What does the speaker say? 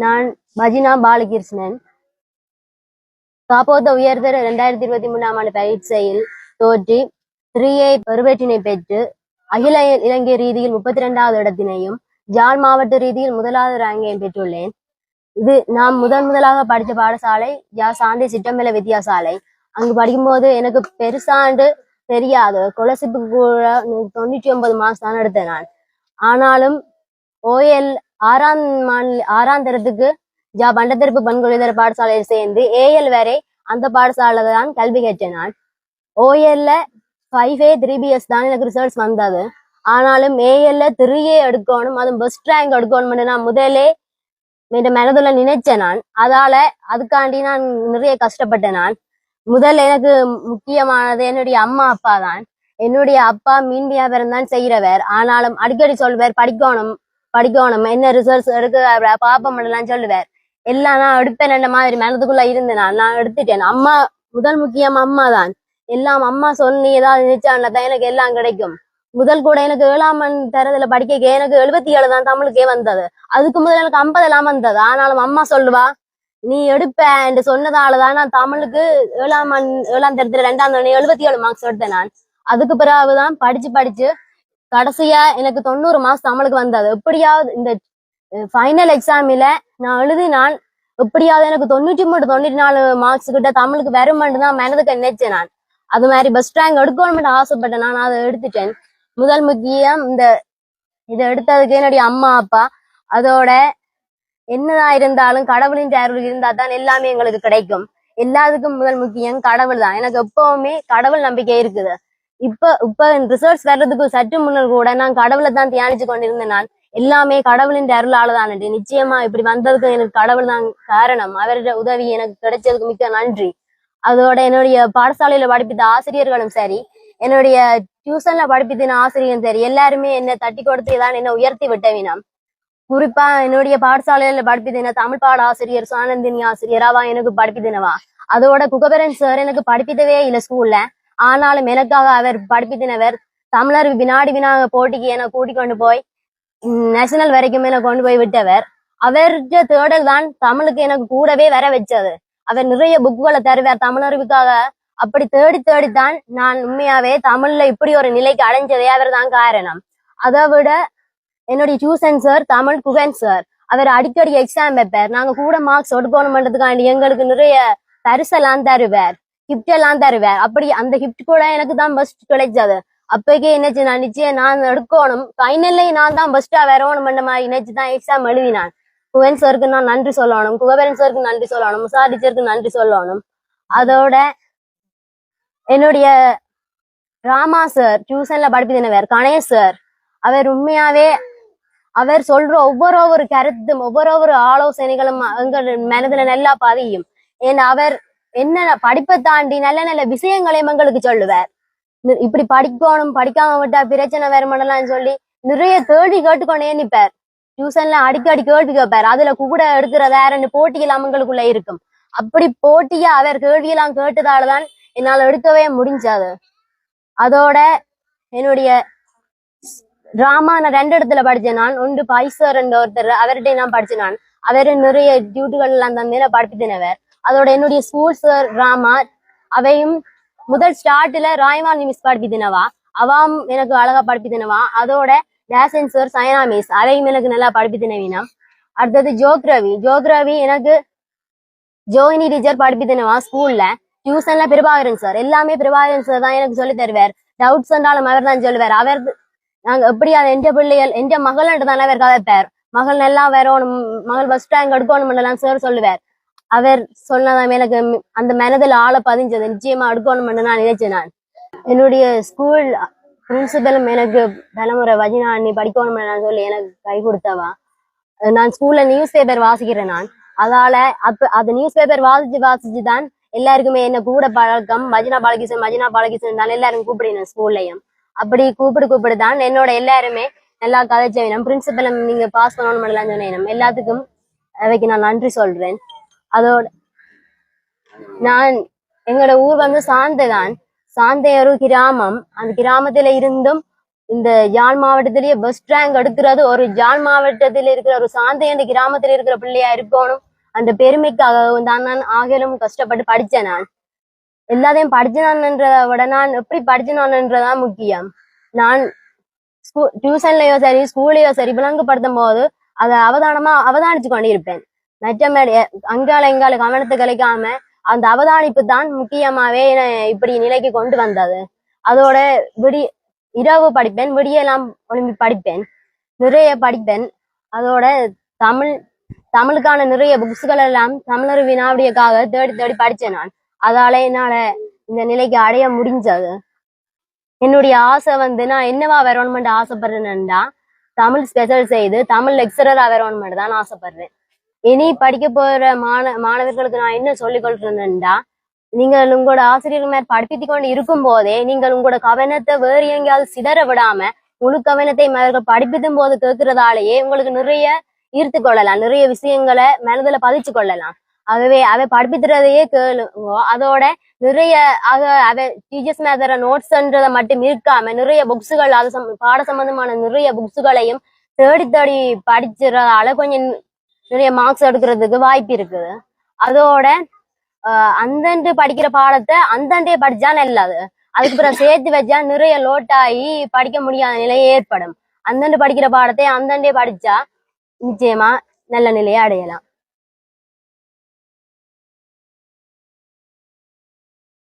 நான் பஜினா பாலகிருஷ்ணன். காப்போத்த உயர்தர 2023ஆம் ஆண்டு பரீட்சையில் தோற்றி 3A பெறுபேற்றினை பெற்று அகில இலங்கை ரீதியில் 32வது இடத்தினையும் ஜாழ் மாவட்ட ரீதியில் 1வது ரேங்கையும் பெற்றுள்ளேன். இது நான் முதலாக படித்த பாடசாலை சாந்தி சிட்டம்பல வித்தியாசாலை. அங்கு படிக்கும்போது எனக்கு பெருசாண்டு தெரியாது. கொலசிப்புக்கு கூட 99 மார்க்ஸ் தான் எடுத்தேன் நான். ஆனாலும் OL ஆறாம் தரத்துக்கு பண்டத்தரப்பு பண்கொழிதர பாடசாலையில் சேர்ந்து AL வரை அந்த பாடசாலை தான் கல்வி கற்றேன் நான். OL 5A 3BS தான் எனக்கு ரிசல்ட்ஸ் வந்தது. ஆனாலும் AL 3A எடுக்கணும், அதுவும் பெஸ்ட் ரேங்க் எடுக்கணும்னு நான் முதலே மனதுல நினைச்சேன் நான். அதுக்காண்டி நான் நிறைய கஷ்டப்பட்டேன் நான். முதல்ல எனக்கு முக்கியமானது என்னுடைய அம்மா அப்பா தான். என்னுடைய அப்பா மீன் வியாபாரம் தான் செய்யறவர். ஆனாலும் அடிக்கடி சொல்வார் படிக்கணும் என்ன ரிசல்ட்ஸ் எடுக்க பாப்பமெல்லாம் சொல்லுவார். எல்லாம் நான் எடுப்பேன் என்ற மாதிரி மனதுக்குள்ள இருந்தேன் நான் எடுத்துட்டேன். அம்மா முதல் முக்கியம் அம்மா தான். எல்லாம் அம்மா சொல்லி ஏதாவது நினைச்சாதான் எனக்கு எல்லாம் கிடைக்கும். முதல் கூட எனக்கு 7ஆம் தரத்துல படிக்க எனக்கு 77 தான் தமிழுக்கே வந்தது. அதுக்கு முதல் எனக்கு 50 எல்லாம் வந்தது. ஆனாலும் அம்மா சொல்லுவா நீ எடுப்ப என்று சொன்னதாலதான் நான் தமிழுக்கு 7ஆம் தரத்துல 2ஆம் தரம் 77 மார்க்ஸ் எடுத்தேன் நான். அதுக்கு பிறகுதான் படிச்சு கடைசியா எனக்கு 90 மார்க்ஸ் தமிழுக்கு வந்தது. எப்படியாவது இந்த ஃபைனல் எக்ஸாமில நான் எழுதினான் எப்படியாவது எனக்கு 93 94 மார்க்ஸ் கிட்ட தமிழுக்கு வருமென்று தான் மனதுக்கு நினைச்சேன் நான். அது மாதிரி பெஸ்ட் ரேங்க் எடுக்கணும்னு ஆசைப்பட்டேன் நான். அதை எடுத்துட்டேன். முதல் முக்கியம் இதை எடுத்ததுக்கு என்னுடைய அம்மா அப்பா. அதோட என்னதான் இருந்தாலும் கடவுளின் அருள் இருந்தா தான் எல்லாமே எங்களுக்கு கிடைக்கும். எல்லாத்துக்கும் முதல் முக்கியம் கடவுள் தான். எனக்கு எப்பவுமே கடவுள் நம்பிக்கை இருக்குது. இப்ப ரிசல்ட்ஸ் வர்றதுக்கு சற்று முன்னர் கூட நான் கடவுளை தான் தியானிச்சு கொண்டிருந்தேன் நான். எல்லாமே கடவுளின் அருளாலதான். நிச்சயமா இப்படி வந்ததுக்கு எனக்கு கடவுள் தான் காரணம். அவருடைய உதவி எனக்கு கிடைச்சதுக்கு மிக்க நன்றி. அதோட என்னுடைய பாடசாலையில படிப்பித்த ஆசிரியர்களும் சரி, என்னுடைய டியூஷன்ல படிப்பித்தின ஆசிரியரும் சரி, எல்லாருமே என்னை தட்டி கொடுத்துதான் என்னை உயர்த்தி விட்டவினம். குறிப்பா என்னுடைய பாடசாலையில படிப்பித்தின தமிழ் பாட ஆசிரியர் சுவானந்தினி ஆசிரியர் அவா எனக்கு படிப்பித்தினவா. அதோட குகபரன் சார் எனக்கு படிப்பித்தவே இல்லை ஸ்கூல்ல. ஆனாலும் எனக்காக அவர் படிப்பித்தினவர். தமிழர் வினாடி வினாக போட்டிக்கு என கூட்டிக் கொண்டு போய் நேஷனல் வரைக்கும் என கொண்டு போய் விட்டவர். அவருடைய தேடல் தான் தமிழுக்கு எனக்கு கூடவே வர வச்சது. அவர் நிறைய புக்குகளை தருவார் தமிழறிவுக்காக. அப்படி தேடித்தான் நான் உண்மையாவே தமிழ்ல இப்படி ஒரு நிலைக்கு அடைஞ்சதே அவர் தான் காரணம். அதை விட என்னுடைய tuition sir Tamil Guhan sir, அவர் அடிக்கடி எக்ஸாம் வைப்பார். நாங்க கூட மார்க்ஸ் எடுக்கணும்ன்றதுக்காண்டி எங்களுக்கு நிறைய பரிசெல்லாம் தருவார், கிஃப்ட் எல்லாம் தருவார். அப்படி அந்த கிஃப்ட் கூட எனக்கு தான் பெஸ்ட் கிடைச்சது. அப்பக்கே என்னச்சு நான் நிச்சயம் நான் எடுக்கணும், ஃபைனல்லையும் நான் தான் பெஸ்டா வரணும்ன்ற மாதிரி நினைச்சுதான் எக்ஸாம் எழுதினான். குகன் சாருக்கு நான் நன்றி சொல்லணும், குகபரன் சாருக்கு நன்றி சொல்லணும், முசா டீச்சருக்கு நன்றி சொல்லணும். அதோட என்னுடைய ராமா சார் டியூஷன்ல படிப்பினவர் கணேஷ் சார், அவர் உண்மையாவே அவர் சொல்ற ஒவ்வொரு கருத்தும் ஒவ்வொரு ஆலோசனைகளும் எங்கள் மனதுல நல்லா பதியும். ஏன்னா அவர் என்ன படிப்பை தாண்டி நல்ல நல்ல விஷயங்களையும் எங்களுக்கு சொல்லுவார். இப்படி படிக்கணும், படிக்காம விட்டா பிரச்சனை வருமானலாம் சொல்லி நிறைய கேள்வி கேட்டுக்கொண்டே நிற்பார். டியூஷன்ல அடிக்கடி கேள்வி கேட்பார். அதுல கூட எடுக்கிற வேற போட்டிகள் அவங்களுக்குள்ள இருக்கும். அப்படி போட்டியா அவர் கேள்வியெல்லாம் கேட்டதாலதான் என்னால எடுக்கவே முடிஞ்சது. அதோட என்னுடைய டிராமா நான் 2 இடத்துல படிச்சேன் நான். ஒன்று பைசர் என்ற ஒருத்தர், அவர்கிட்ட நான் படிச்சேன் நான். அவரு நிறைய டியூட்டிகள் எல்லாம் தந்தையில படிப்பித்தினவர். அதோட என்னுடைய ஸ்கூல் சார் டிராமா அவையும் முதல் ஸ்டார்ட்ல ராய்மான் மிஸ் படிப்பித்தினவா, அவாம் எனக்கு அழகா படிப்பித்தினவா. அதோட டேசன் சார் சயனா மிஸ் அவையும் எனக்கு நல்லா படிப்பித்தினவீனா. அடுத்தது ஜோக்ரவி எனக்கு ஜோயினி டீச்சர் படிப்பித்தினவா ஸ்கூல்ல. டியூஷன்ல பிரபாகரன் சார், எல்லாமே பிரபாகரன் சார் தான் எனக்கு சொல்லி தருவார். டவுட்ஸ் என்றாலும் அவர் தான் சொல்லுவார். அவர் நாங்க எப்படியா எந்த பிள்ளைகள் எந்த மகள்ன்ட்டு தானே அவர் கதைப்பார். மகள் நல்லா வரணும், மகள் ஃபர்ஸ்ட் ரேங்க் எடுக்கணும் சார் சொல்லுவார். அவர் சொன்னதான் எனக்கு அந்த மனதில் ஆளை பதிஞ்சது. நிச்சயமா எடுக்கணும்னு நான் நினைச்சேன் நான். என்னுடைய ஸ்கூல் பிரின்சிபலும் எனக்கு தலைமுறை வஜினா நீ படிக்கணும்னு நான் சொல்லி எனக்கு கை கொடுத்தவா. நான் ஸ்கூல்ல நியூஸ் பேப்பர் வாசிக்கிறேன் நான். அதால அது நியூஸ் பேப்பர் வாசிச்சுதான் எல்லாருக்குமே என்ன கூட பழக்கம். மஜினா பாலகிருஷ்ணன் தான் எல்லாரும் கூப்பிடுறேன் ஸ்கூல்லையும். அப்படி கூப்பிடுதான் என்னோட எல்லாருமே நல்லா கதைச்சேன். பிரின்சிபலும் நீங்க பாஸ் பண்ணணும் சொன்னேன். எல்லாத்துக்கும் அவைக்கு நான் நன்றி சொல்றேன். அதோட நான் எங்களோட ஊர் வந்து சாந்தை தான். சாந்தை ஒரு கிராமம். அந்த கிராமத்துல இருந்தும் இந்த யாழ் மாவட்டத்திலேயே பெஸ்ட் ரேங்க் எடுக்கிறது ஒரு யாழ் மாவட்டத்தில் இருக்கிற ஒரு சாந்தையண்ட கிராமத்தில் இருக்கிற பிள்ளையா இருக்கணும். அந்த பெருமைக்காக தான் நான் ஆகிலும் கஷ்டப்பட்டு படிச்சேன். நான் எல்லாத்தையும் படிச்சேன்றதை விட நான் எப்படி படிச்சேன்றதான் முக்கியம். நான் டியூஷன்லயோ சரி ஸ்கூல்லயோ சரி விளங்குபடுத்தும் போது அதை அவதானிச்சு கொண்டிருப்பேன். மற்றமேடு அங்கால எங்கால கவனத்தை கலைக்காம அந்த அவதானிப்பு தான் முக்கியமாவே இப்படி நிலைக்கு கொண்டு வந்தது. அதோட இரவு படிப்பேன், விடியெல்லாம் ஒளிம்பி படிப்பேன், நிறைய படிப்பேன். அதோட தமிழுக்கான நிறைய புக்ஸ்கள் எல்லாம் தமிழர் வினாவிடியக்காக தேடி தேடி படிச்சேன் நான். அதால என்னால இந்த நிலைக்கு அடைய முடிஞ்சது. என்னுடைய ஆசை நான் என்னவா வரணும்னு ஆசைப்படுறேன்னா தமிழ் ஸ்பெஷல் செய்து தமிழ் லெக்சரரா வரணும்னு தான் ஆசைப்படுறேன். இனி படிக்க போற மாணவர்களுக்கு நான் என்ன சொல்லிக் கொள்றேன்னா, நீங்கள் உங்களோட ஆசிரியர்கள் மேல் படிப்பித்து கொண்டு இருக்கும் போதே நீங்கள் உங்களோட கவனத்தை வேறு எங்கேயாவது சிதற விடாம முழு கவனத்தை அவர்கள் படிப்பித்தும் போது கேட்கறதாலேயே உங்களுக்கு நிறைய ஈர்த்து கொள்ளலாம், நிறைய விஷயங்களை மனதில் பதிச்சு கொள்ளலாம். ஆகவே அவை படிப்பித்துறதையே கேளுங்க. அதோட நிறைய டீச்சர்ஸ் மேதர நோட்ஸ்ன்றதை மட்டும் இருக்காம நிறைய புக்ஸுகள் அது பாட சம்பந்தமான நிறைய புக்ஸுகளையும் தேடி தேடி படிச்சுறதால கொஞ்சம் நிறைய மார்க்ஸ் எடுக்கிறதுக்கு வாய்ப்பு இருக்குது. அதோட அந்தண்டு படிக்கிற பாடத்தை அந்தண்டே படிச்சா நல்லது. அதுக்கு பிறகு சேர்த்து வச்சா நிறைய லோட்டாகி படிக்க முடியாத நிலையை ஏற்படும். அந்தண்டு படிக்கிற பாடத்தை அந்தண்டே படிச்சா நிச்சயமா நல்ல நிலையை அடையலாம்.